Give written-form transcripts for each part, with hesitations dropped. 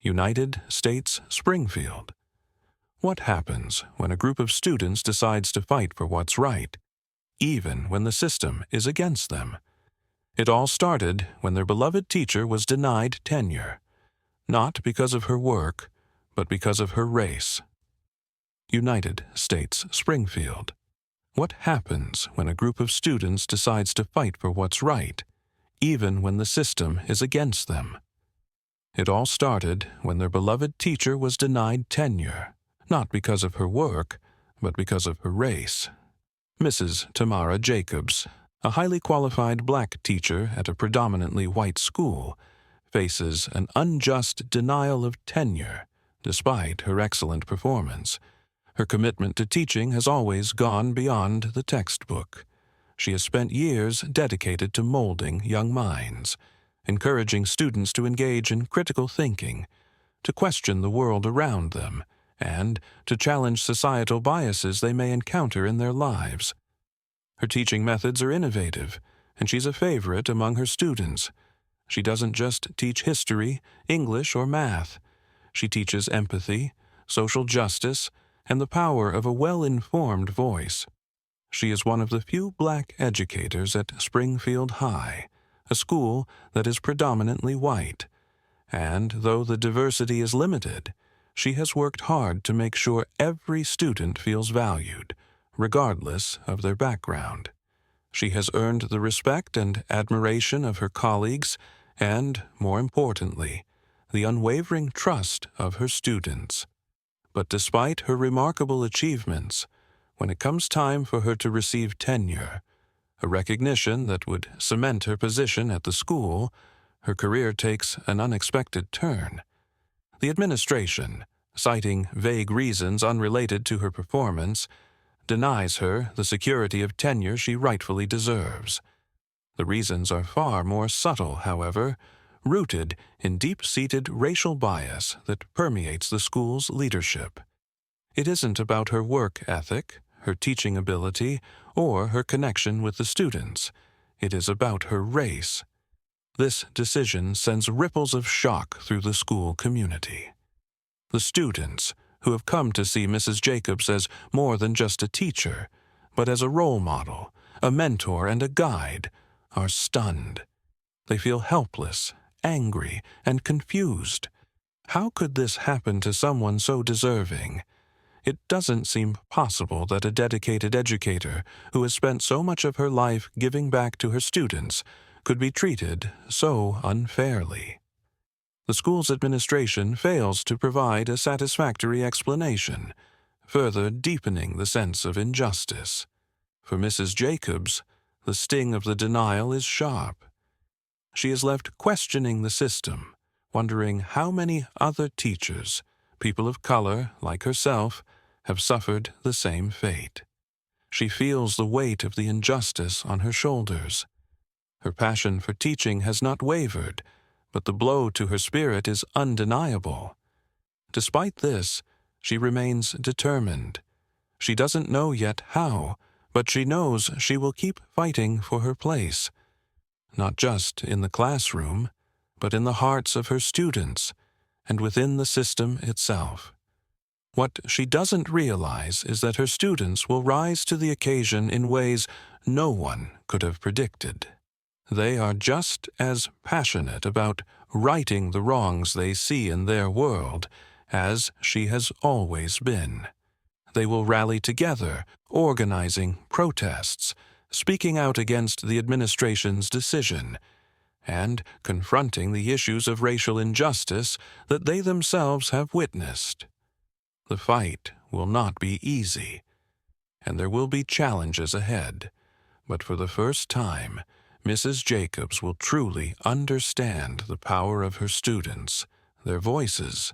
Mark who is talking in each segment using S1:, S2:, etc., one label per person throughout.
S1: United States, Springfield. What happens when a group of students decides to fight for what's right, even when the system is against them? It all started when their beloved teacher was denied tenure, not because of her work, but because of her race. United States, Springfield. What happens when a group of students decides to fight for what's right, even when the system is against them? It all started when their beloved teacher was denied tenure, not because of her work, but because of her race. Mrs. Tamara Jacobs, a highly qualified black teacher at a predominantly white school, faces an unjust denial of tenure despite her excellent performance. Her commitment to teaching has always gone beyond the textbook. She has spent years dedicated to molding young minds, encouraging students to engage in critical thinking, to question the world around them, and to challenge societal biases they may encounter in their lives. Her teaching methods are innovative, and she's a favorite among her students. She doesn't just teach history, English, or math. She teaches empathy, social justice, and the power of a well-informed voice. She is one of the few black educators at Springfield High, a school that is predominantly white. And though the diversity is limited, she has worked hard to make sure every student feels valued, regardless of their background. She has earned the respect and admiration of her colleagues and, more importantly, the unwavering trust of her students. But despite her remarkable achievements, when it comes time for her to receive tenure, a recognition that would cement her position at the school, her career takes an unexpected turn. The administration, citing vague reasons unrelated to her performance, denies her the security of tenure she rightfully deserves. The reasons are far more subtle, however, rooted in deep-seated racial bias that permeates the school's leadership. It isn't about her work ethic, her teaching ability, or her connection with the students. It is about her race. This decision sends ripples of shock through the school community. The students, who have come to see Mrs. Jacobs as more than just a teacher, but as a role model, a mentor, and a guide, are stunned. They feel helpless, angry, and confused. How could this happen to someone so deserving? It doesn't seem possible that a dedicated educator who has spent so much of her life giving back to her students could be treated so unfairly. The school's administration fails to provide a satisfactory explanation, further deepening the sense of injustice. For Mrs. Jacobs, the sting of the denial is sharp. She is left questioning the system, wondering how many other teachers, people of color like herself, have suffered the same fate. She feels the weight of the injustice on her shoulders. Her passion for teaching has not wavered, but the blow to her spirit is undeniable. Despite this, she remains determined. She doesn't know yet how, but she knows she will keep fighting for her place, not just in the classroom, but in the hearts of her students and within the system itself. What she doesn't realize is that her students will rise to the occasion in ways no one could have predicted. They are just as passionate about righting the wrongs they see in their world as she has always been. They will rally together, organizing protests, speaking out against the administration's decision, and confronting the issues of racial injustice that they themselves have witnessed. The fight will not be easy, and there will be challenges ahead, but for the first time, Mrs. Jacobs will truly understand the power of her students, their voices,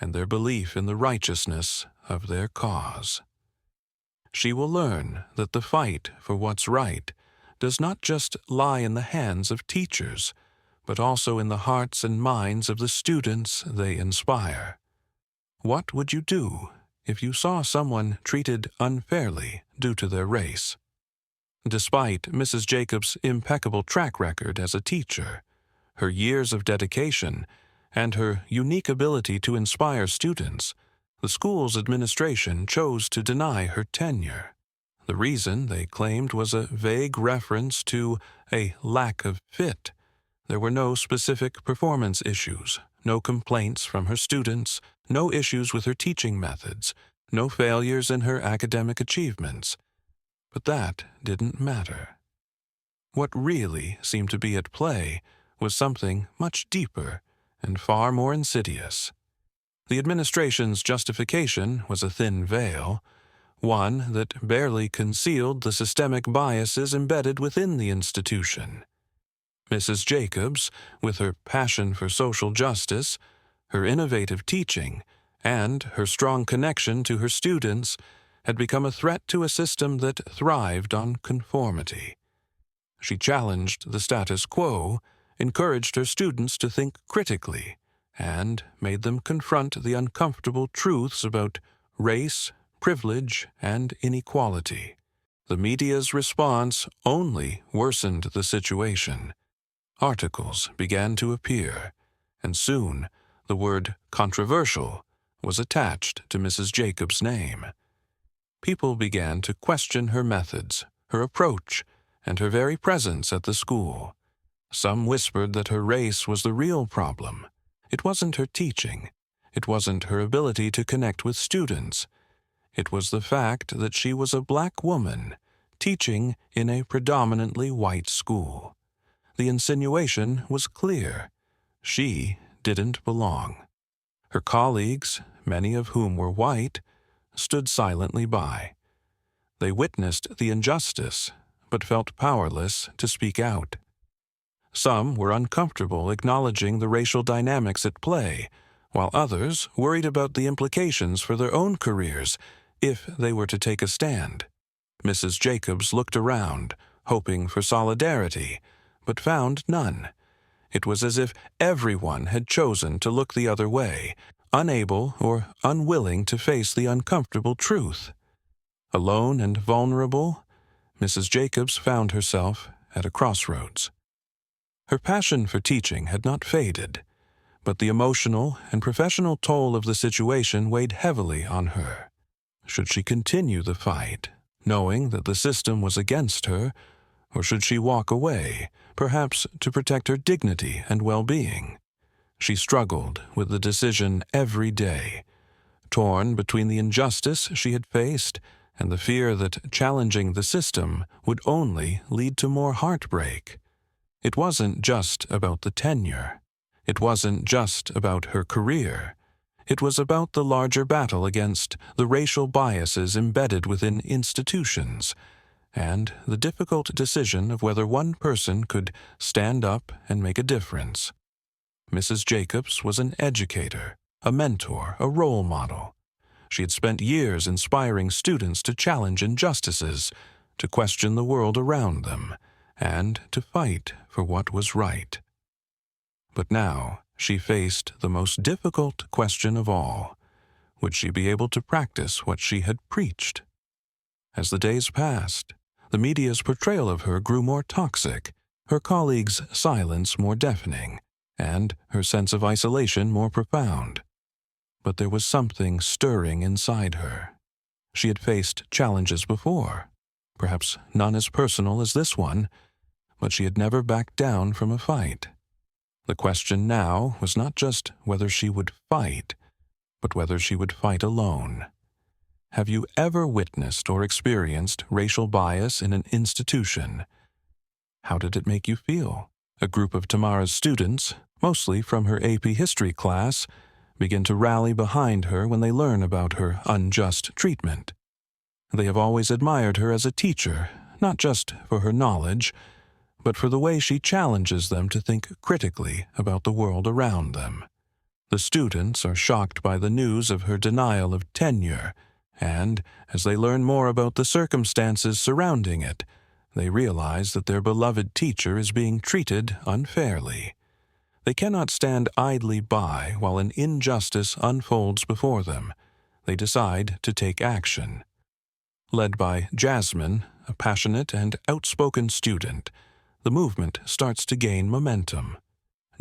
S1: and their belief in the righteousness of their cause. She will learn that the fight for what's right does not just lie in the hands of teachers, but also in the hearts and minds of the students they inspire. What would you do if you saw someone treated unfairly due to their race? Despite Mrs. Jacobs' impeccable track record as a teacher, her years of dedication, and her unique ability to inspire students, the school's administration chose to deny her tenure. The reason, they claimed, was a vague reference to a lack of fit. There were no specific performance issues, no complaints from her students, no issues with her teaching methods, no failures in her academic achievements. But that didn't matter. What really seemed to be at play was something much deeper and far more insidious. The administration's justification was a thin veil, one that barely concealed the systemic biases embedded within the institution. Mrs. Jacobs, with her passion for social justice, her innovative teaching, and her strong connection to her students, had become a threat to a system that thrived on conformity. She challenged the status quo, encouraged her students to think critically, and made them confront the uncomfortable truths about race, privilege, and inequality. The media's response only worsened the situation. Articles began to appear, and soon the word controversial was attached to Mrs. Jacobs' name. People began to question her methods, her approach, and her very presence at the school. Some whispered that her race was the real problem. It wasn't her teaching. It wasn't her ability to connect with students. It was the fact that she was a black woman teaching in a predominantly white school. The insinuation was clear. She didn't belong. Her colleagues, many of whom were white, stood silently by. They witnessed the injustice, but felt powerless to speak out. Some were uncomfortable acknowledging the racial dynamics at play, while others worried about the implications for their own careers if they were to take a stand. Mrs. Jacobs looked around, hoping for solidarity, but found none. It was as if everyone had chosen to look the other way, unable or unwilling to face the uncomfortable truth. Alone and vulnerable, Mrs. Jacobs found herself at a crossroads. Her passion for teaching had not faded, but the emotional and professional toll of the situation weighed heavily on her. Should she continue the fight, knowing that the system was against her, or should she walk away, perhaps to protect her dignity and well-being? She struggled with the decision every day, torn between the injustice she had faced and the fear that challenging the system would only lead to more heartbreak. It wasn't just about the tenure. It wasn't just about her career. It was about the larger battle against the racial biases embedded within institutions, and the difficult decision of whether one person could stand up and make a difference. Mrs. Jacobs was an educator, a mentor, a role model. She had spent years inspiring students to challenge injustices, to question the world around them, and to fight for what was right. But now she faced the most difficult question of all. Would she be able to practice what she had preached? As the days passed, the media's portrayal of her grew more toxic, her colleagues' silence more deafening, and her sense of isolation more profound. But there was something stirring inside her. She had faced challenges before, perhaps none as personal as this one, but she had never backed down from a fight. The question now was not just whether she would fight, but whether she would fight alone. Have you ever witnessed or experienced racial bias in an institution? How did it make you feel? A group of Tamara's students, mostly from her AP history class, begin to rally behind her when they learn about her unjust treatment. They have always admired her as a teacher, not just for her knowledge, but for the way she challenges them to think critically about the world around them. The students are shocked by the news of her denial of tenure, and, as they learn more about the circumstances surrounding it, they realize that their beloved teacher is being treated unfairly. They cannot stand idly by while an injustice unfolds before them. They decide to take action. Led by Jasmine, a passionate and outspoken student, the movement starts to gain momentum.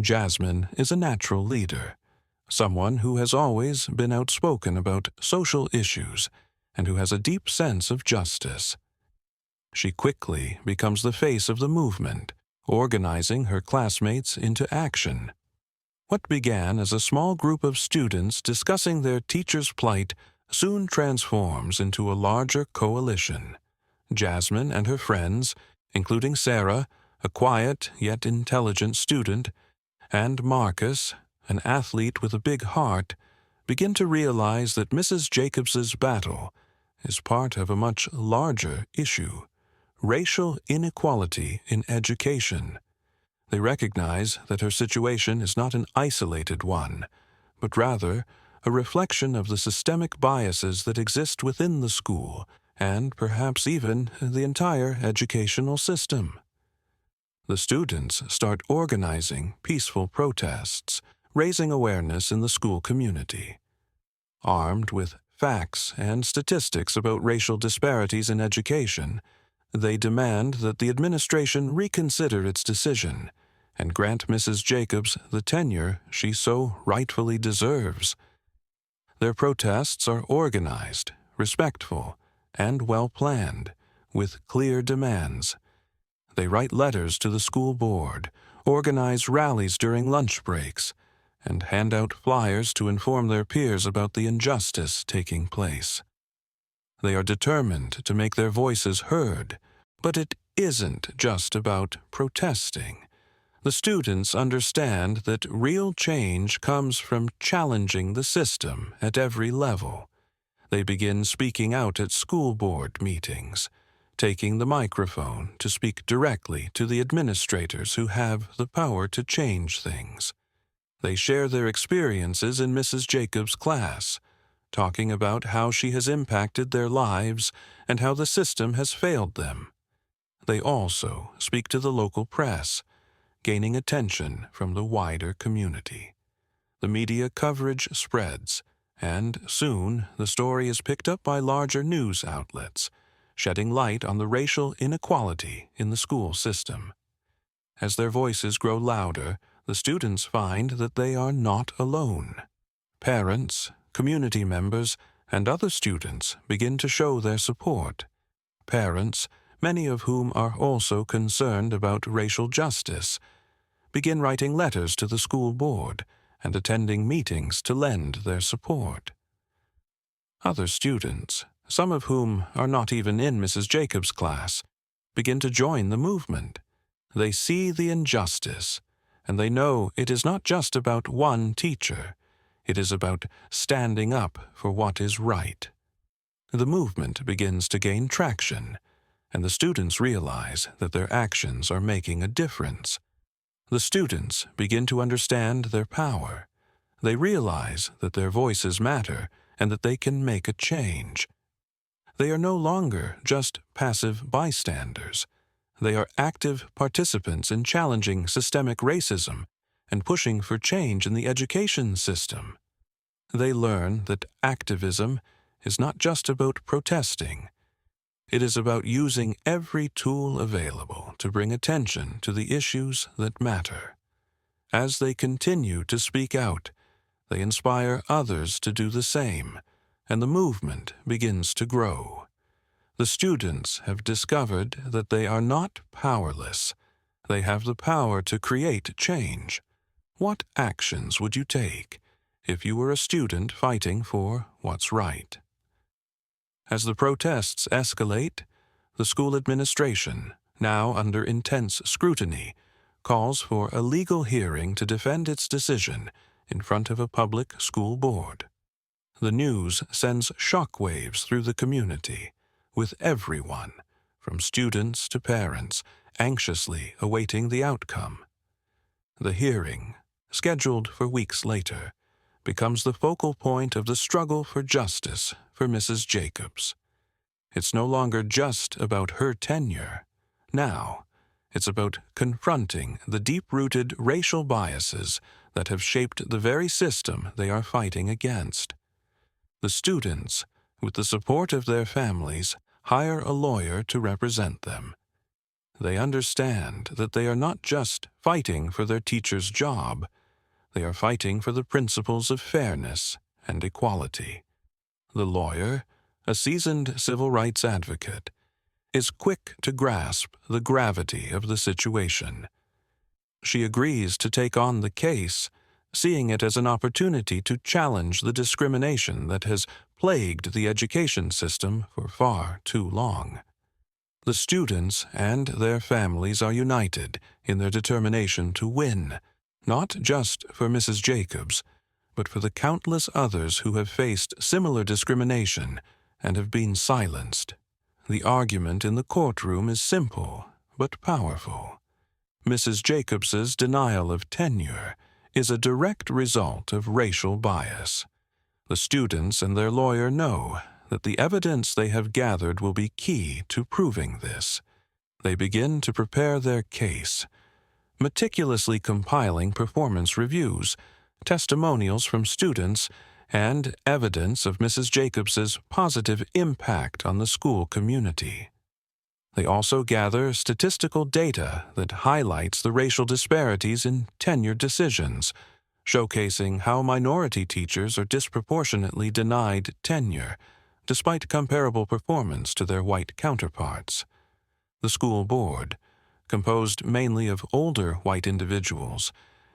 S1: Jasmine is a natural leader, someone who has always been outspoken about social issues and who has a deep sense of justice. She quickly becomes the face of the movement, organizing her classmates into action. What began as a small group of students discussing their teacher's plight soon transforms into a larger coalition. Jasmine and her friends, including Sarah, a quiet yet intelligent student, and Marcus, an athlete with a big heart, begin to realize that Mrs. Jacobs's battle is part of a much larger issue: racial inequality in education. They recognize that her situation is not an isolated one, but rather a reflection of the systemic biases that exist within the school and perhaps even the entire educational system. The students start organizing peaceful protests, raising awareness in the school community. Armed with facts and statistics about racial disparities in education, they demand that the administration reconsider its decision and grant Mrs. Jacobs the tenure she so rightfully deserves. Their protests are organized, respectful, and well-planned, with clear demands. They write letters to the school board, organize rallies during lunch breaks, and hand out flyers to inform their peers about the injustice taking place. They are determined to make their voices heard, but it isn't just about protesting. The students understand that real change comes from challenging the system at every level. They begin speaking out at school board meetings, taking the microphone to speak directly to the administrators who have the power to change things. They share their experiences in Mrs. Jacobs' class, talking about how she has impacted their lives and how the system has failed them. They also speak to the local press, gaining attention from the wider community. The media coverage spreads, and soon the story is picked up by larger news outlets, shedding light on the racial inequality in the school system. As their voices grow louder, the students find that they are not alone. Parents, community members, and other students begin to show their support. Parents, many of whom are also concerned about racial justice, begin writing letters to the school board and attending meetings to lend their support. Other students, some of whom are not even in Mrs. Jacobs' class, begin to join the movement. They see the injustice, and they know it is not just about one teacher. It is about standing up for what is right. The movement begins to gain traction, and the students realize that their actions are making a difference. The students begin to understand their power. They realize that their voices matter and that they can make a change. They are no longer just passive bystanders. They are active participants in challenging systemic racism and pushing for change in the education system. They learn that activism is not just about protesting. It is about using every tool available to bring attention to the issues that matter. As they continue to speak out, they inspire others to do the same, and the movement begins to grow. The students have discovered that they are not powerless. They have the power to create change. What actions would you take if you were a student fighting for what's right? As the protests escalate, the school administration, now under intense scrutiny, calls for a legal hearing to defend its decision in front of a public school board. The news sends shockwaves through the community, with everyone, from students to parents, anxiously awaiting the outcome. The hearing, scheduled for weeks later, becomes the focal point of the struggle for justice for Mrs. Jacobs. It's no longer just about her tenure. Now, it's about confronting the deep-rooted racial biases that have shaped the very system they are fighting against. The students, with the support of their families, hire a lawyer to represent them. They understand that they are not just fighting for their teacher's job, they are fighting for the principles of fairness and equality. The lawyer, a seasoned civil rights advocate, is quick to grasp the gravity of the situation. She agrees to take on the case, seeing it as an opportunity to challenge the discrimination that has plagued the education system for far too long. The students and their families are united in their determination to win, not just for Mrs. Jacobs, but for the countless others who have faced similar discrimination and have been silenced. The argument in the courtroom is simple but powerful. Mrs. Jacobs's denial of tenure is a direct result of racial bias. The students and their lawyer know that the evidence they have gathered will be key to proving this. They begin to prepare their case, meticulously compiling performance reviews, testimonials from students, and evidence of Mrs. Jacobs's positive impact on the school community. They also gather statistical data that highlights the racial disparities in tenure decisions, showcasing how minority teachers are disproportionately denied tenure, despite comparable performance to their white counterparts. The school board, composed mainly of older white individuals,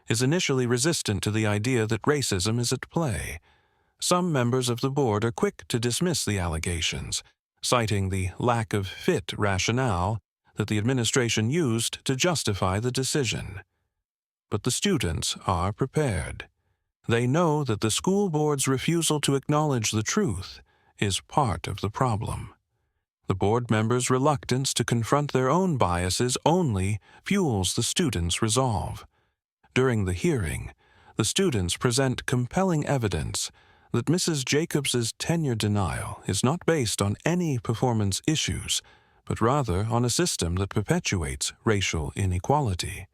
S1: is initially resistant to the idea that racism is at play. Some members of the board are quick to dismiss the allegations, citing the lack of fit rationale that the administration used to justify the decision. But the students are prepared. They know that the school board's refusal to acknowledge the truth is part of the problem. The board members' reluctance to confront their own biases only fuels the students' resolve. During the hearing, the students present compelling evidence that Mrs. Jacobs's tenure denial is not based on any performance issues, but rather on a system that perpetuates racial inequality.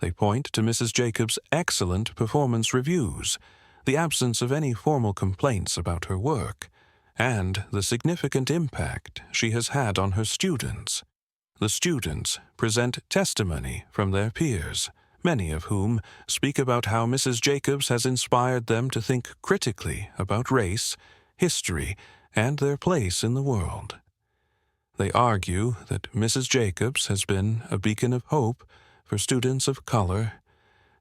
S1: They point to Mrs. Jacobs' excellent performance reviews, the absence of any formal complaints about her work, and the significant impact she has had on her students. The students present testimony from their peers, many of whom speak about how Mrs. Jacobs has inspired them to think critically about race, history, and their place in the world. They argue that Mrs. Jacobs has been a beacon of hope for students of color,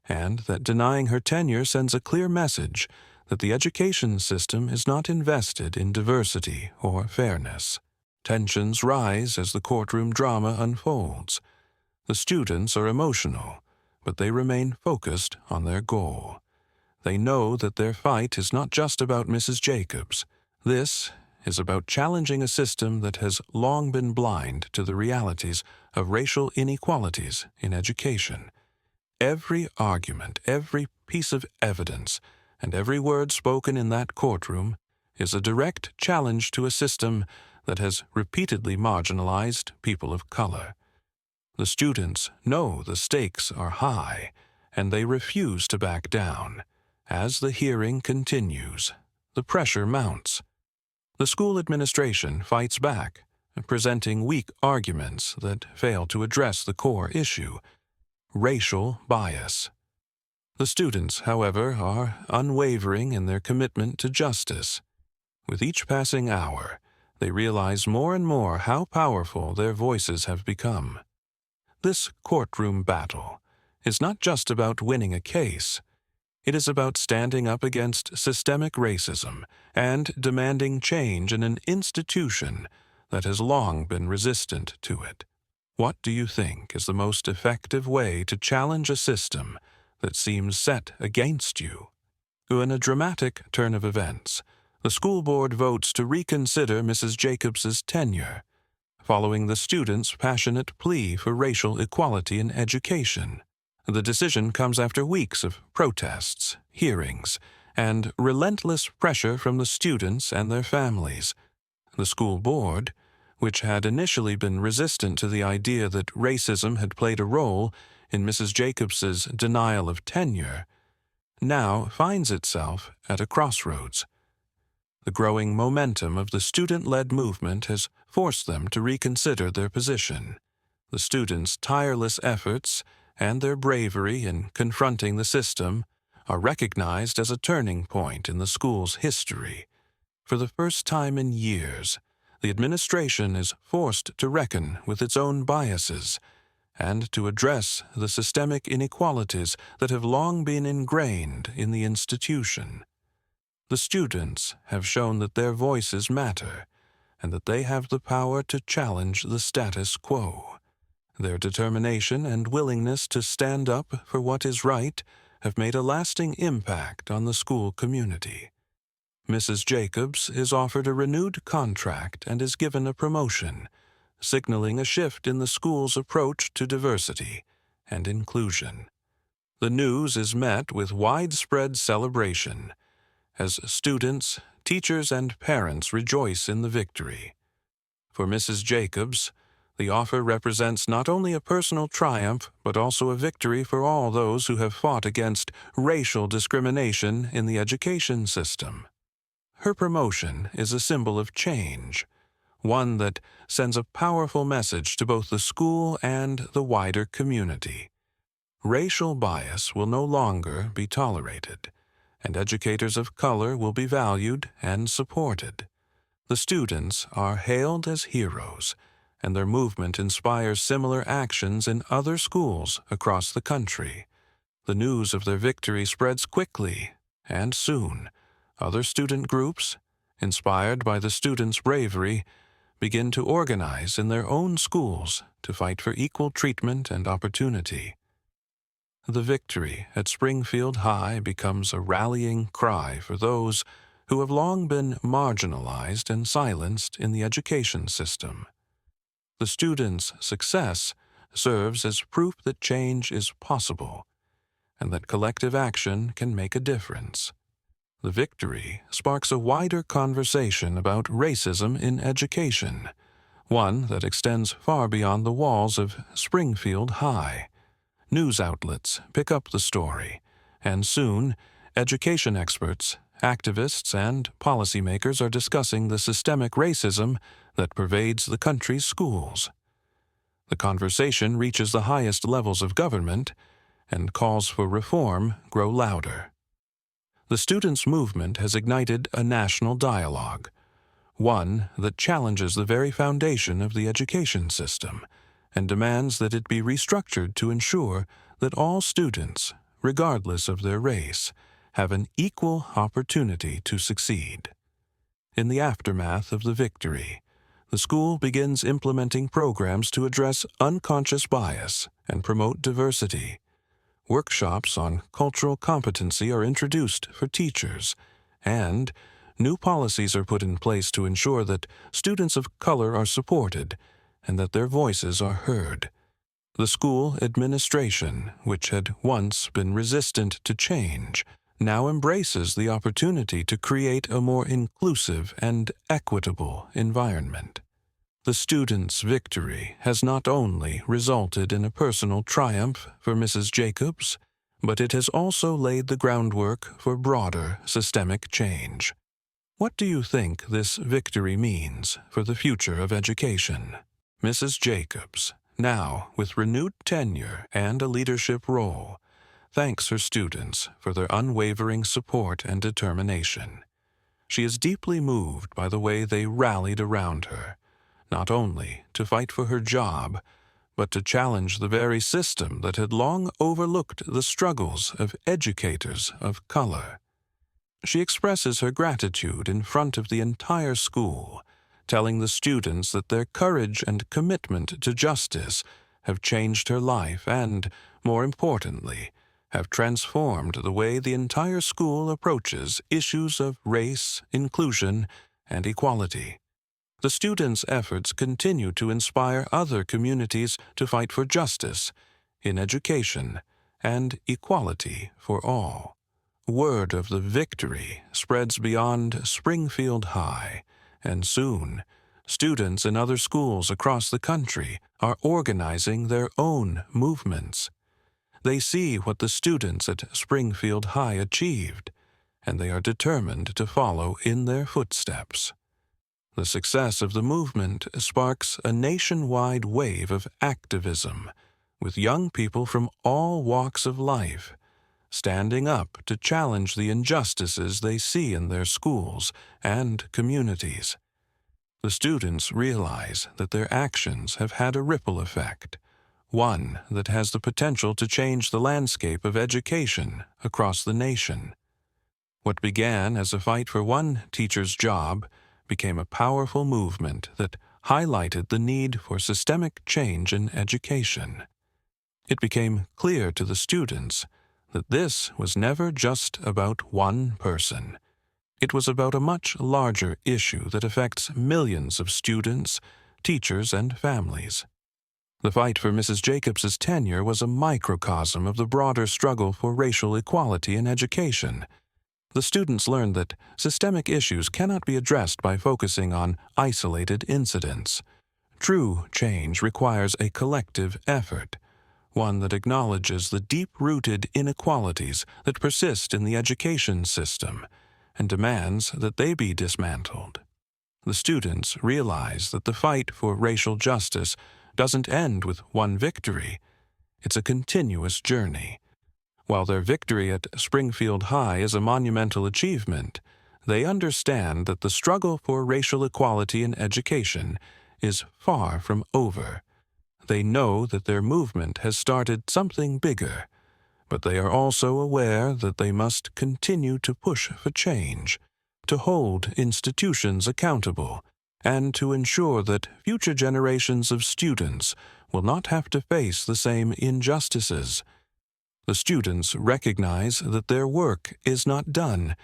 S1: and that denying her tenure sends a clear message that the education system is not invested in diversity or fairness. Tensions rise as the courtroom drama unfolds. The students are emotional, but they remain focused on their goal. They know that their fight is not just about Mrs. Jacobs. This is about challenging a system that has long been blind to the realities of racial inequalities in education. Every argument, every piece of evidence, and every word spoken in that courtroom is a direct challenge to a system that has repeatedly marginalized people of color. The students know the stakes are high, and they refuse to back down. As the hearing continues, the pressure mounts. The school administration fights back, presenting weak arguments that fail to address the core issue: racial bias. The students, however, are unwavering in their commitment to justice. With each passing hour, they realize more and more how powerful their voices have become. This courtroom battle is not just about winning a case. It is about standing up against systemic racism and demanding change in an institution that has long been resistant to it. What do you think is the most effective way to challenge a system that seems set against you? In a dramatic turn of events, the school board votes to reconsider Mrs. Jacobs's tenure, following the students' passionate plea for racial equality in education. The decision comes after weeks of protests, hearings, and relentless pressure from the students and their families. The school board, which had initially been resistant to the idea that racism had played a role in Mrs. Jacobs's denial of tenure, now finds itself at a crossroads. The growing momentum of the student-led movement has forced them to reconsider their position. The students' tireless efforts and their bravery in confronting the system are recognized as a turning point in the school's history. For the first time in years, the administration is forced to reckon with its own biases and to address the systemic inequalities that have long been ingrained in the institution. The students have shown that their voices matter and that they have the power to challenge the status quo. Their determination and willingness to stand up for what is right have made a lasting impact on the school community. Mrs. Jacobs is offered a renewed contract and is given a promotion, signaling a shift in the school's approach to diversity and inclusion. The news is met with widespread celebration as students, teachers, and parents rejoice in the victory. For Mrs. Jacobs, the offer represents not only a personal triumph, but also a victory for all those who have fought against racial discrimination in the education system. Her promotion is a symbol of change, one that sends a powerful message to both the school and the wider community. Racial bias will no longer be tolerated, and educators of color will be valued and supported. The students are hailed as heroes, and their movement inspires similar actions in other schools across the country. The news of their victory spreads quickly, and soon, other student groups, inspired by the students' bravery, begin to organize in their own schools to fight for equal treatment and opportunity. The victory at Springfield High becomes a rallying cry for those who have long been marginalized and silenced in the education system. The students' success serves as proof that change is possible and that collective action can make a difference. The victory sparks a wider conversation about racism in education, one that extends far beyond the walls of Springfield High. News outlets pick up the story, and soon, education experts, activists, and policymakers are discussing the systemic racism that pervades the country's schools. The conversation reaches the highest levels of government, and calls for reform grow louder. The students' movement has ignited a national dialogue, one that challenges the very foundation of the education system and demands that it be restructured to ensure that all students, regardless of their race, have an equal opportunity to succeed. In the aftermath of the victory, the school begins implementing programs to address unconscious bias and promote diversity. Workshops on cultural competency are introduced for teachers, and new policies are put in place to ensure that students of color are supported and that their voices are heard. The school administration, which had once been resistant to change, now embraces the opportunity to create a more inclusive and equitable environment. The students' victory has not only resulted in a personal triumph for Mrs. Jacobs, but it has also laid the groundwork for broader systemic change. What do you think this victory means for the future of education? Mrs. Jacobs, now with renewed tenure and a leadership role, thanks her students for their unwavering support and determination. She is deeply moved by the way they rallied around her, not only to fight for her job, but to challenge the very system that had long overlooked the struggles of educators of color. She expresses her gratitude in front of the entire school, telling the students that their courage and commitment to justice have changed her life and, more importantly, have transformed the way the entire school approaches issues of race, inclusion, and equality. The students' efforts continue to inspire other communities to fight for justice in education and equality for all. Word of the victory spreads beyond Springfield High, and soon, students in other schools across the country are organizing their own movements. They see what the students at Springfield High achieved, and they are determined to follow in their footsteps. The success of the movement sparks a nationwide wave of activism, with young people from all walks of life standing up to challenge the injustices they see in their schools and communities. The students realize that their actions have had a ripple effect, one that has the potential to change the landscape of education across the nation. What began as a fight for one teacher's job became a powerful movement that highlighted the need for systemic change in education. It became clear to the students that this was never just about one person. It was about a much larger issue that affects millions of students, teachers, and families. The fight for Mrs. Jacobs's tenure was a microcosm of the broader struggle for racial equality in education. The students learned that systemic issues cannot be addressed by focusing on isolated incidents. True change requires a collective effort, one that acknowledges the deep-rooted inequalities that persist in the education system and demands that they be dismantled. The students realize that the fight for racial justice doesn't end with one victory. It's a continuous journey. While their victory at Springfield High is a monumental achievement, they understand that the struggle for racial equality in education is far from over. They know that their movement has started something bigger, but they are also aware that they must continue to push for change, to hold institutions accountable, and to ensure that future generations of students will not have to face the same injustices. The students recognize that their work is not done,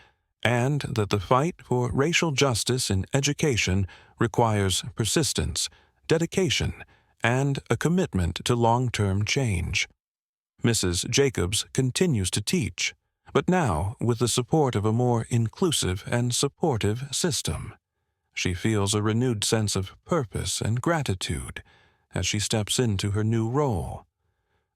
S1: and that the fight for racial justice in education requires persistence, dedication, and a commitment to long-term change. Mrs. Jacobs continues to teach, but now with the support of a more inclusive and supportive system. She feels a renewed sense of purpose and gratitude as she steps into her new role.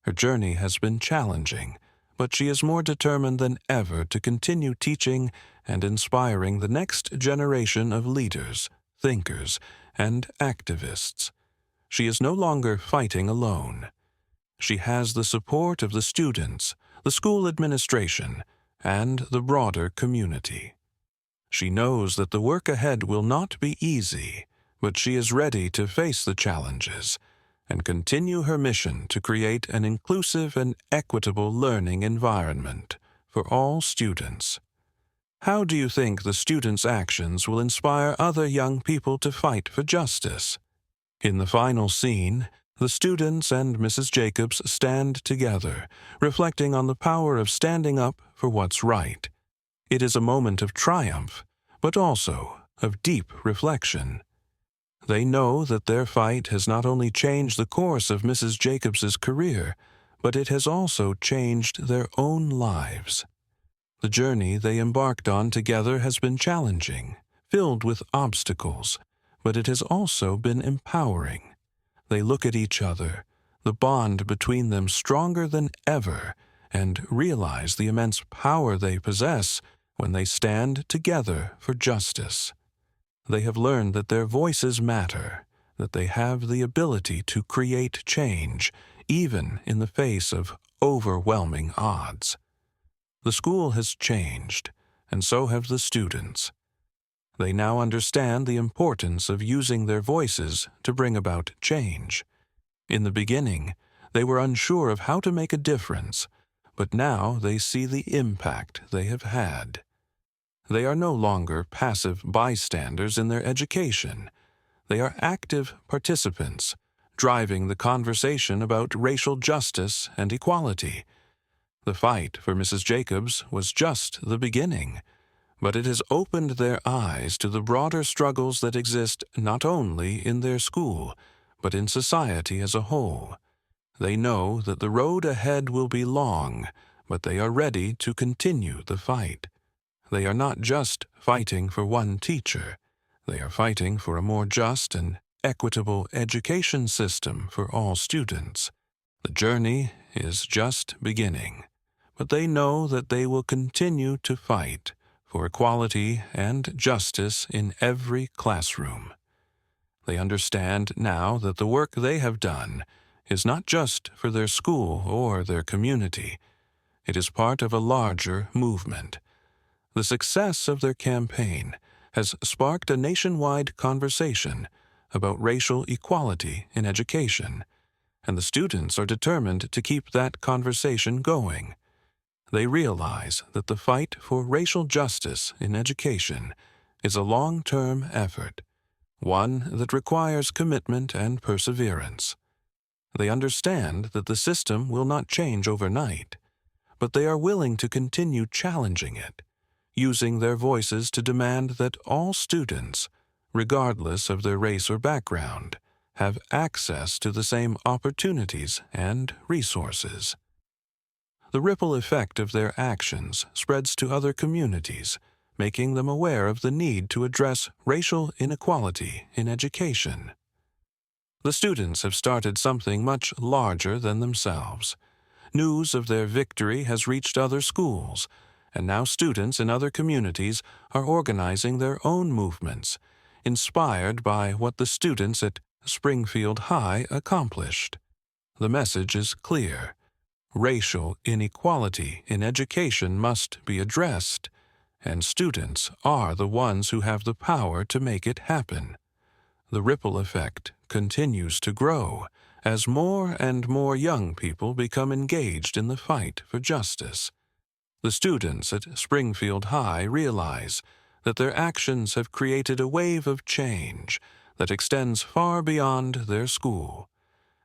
S1: Her journey has been challenging, but she is more determined than ever to continue teaching and inspiring the next generation of leaders, thinkers, and activists. She is no longer fighting alone. She has the support of the students, the school administration, and the broader community. She knows that the work ahead will not be easy, but she is ready to face the challenges and continue her mission to create an inclusive and equitable learning environment for all students. How do you think the students' actions will inspire other young people to fight for justice? In the final scene, the students and Mrs. Jacobs stand together, reflecting on the power of standing up for what's right. It is a moment of triumph, but also of deep reflection. They know that their fight has not only changed the course of Mrs. Jacobs's career, but it has also changed their own lives. The journey they embarked on together has been challenging, filled with obstacles, but it has also been empowering. They look at each other, the bond between them stronger than ever, and realize the immense power they possess when they stand together for justice. They have learned that their voices matter, that they have the ability to create change, even in the face of overwhelming odds. The school has changed, and so have the students. They now understand the importance of using their voices to bring about change. In the beginning, they were unsure of how to make a difference, but now they see the impact they have had. They are no longer passive bystanders in their education. They are active participants, driving the conversation about racial justice and equality. The fight for Mrs. Jacobs was just the beginning, but it has opened their eyes to the broader struggles that exist not only in their school, but in society as a whole. They know that the road ahead will be long, but they are ready to continue the fight. They are not just fighting for one teacher. They are fighting for a more just and equitable education system for all students. The journey is just beginning, but they know that they will continue to fight for equality and justice in every classroom. They understand now that the work they have done is not just for their school or their community. It is part of a larger movement. The success of their campaign has sparked a nationwide conversation about racial equality in education, and the students are determined to keep that conversation going. They realize that the fight for racial justice in education is a long-term effort, one that requires commitment and perseverance. They understand that the system will not change overnight, but they are willing to continue challenging it, using their voices to demand that all students, regardless of their race or background, have access to the same opportunities and resources. The ripple effect of their actions spreads to other communities, making them aware of the need to address racial inequality in education. The students have started something much larger than themselves. News of their victory has reached other schools, and now students in other communities are organizing their own movements, inspired by what the students at Springfield High accomplished. The message is clear. Racial inequality in education must be addressed, and students are the ones who have the power to make it happen. The ripple effect continues to grow as more and more young people become engaged in the fight for justice. The students at Springfield High realize that their actions have created a wave of change that extends far beyond their school.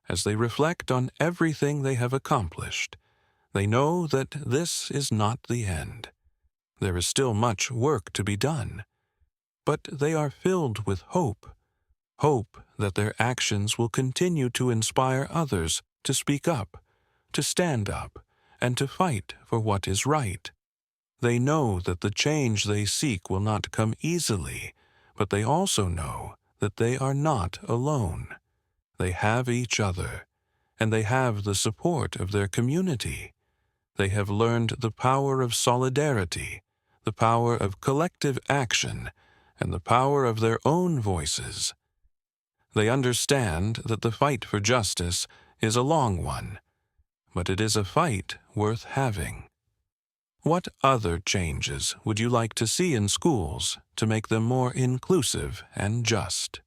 S1: As they reflect on everything they have accomplished, they know that this is not the end. There is still much work to be done, but they are filled with hope that their actions will continue to inspire others to speak up, to stand up, and to fight for what is right. They know that the change they seek will not come easily, but they also know that they are not alone. They have each other, and they have the support of their community. They have learned the power of solidarity, the power of collective action, and the power of their own voices. They understand that the fight for justice is a long one, but it is a fight worth having. What other changes would you like to see in schools to make them more inclusive and just?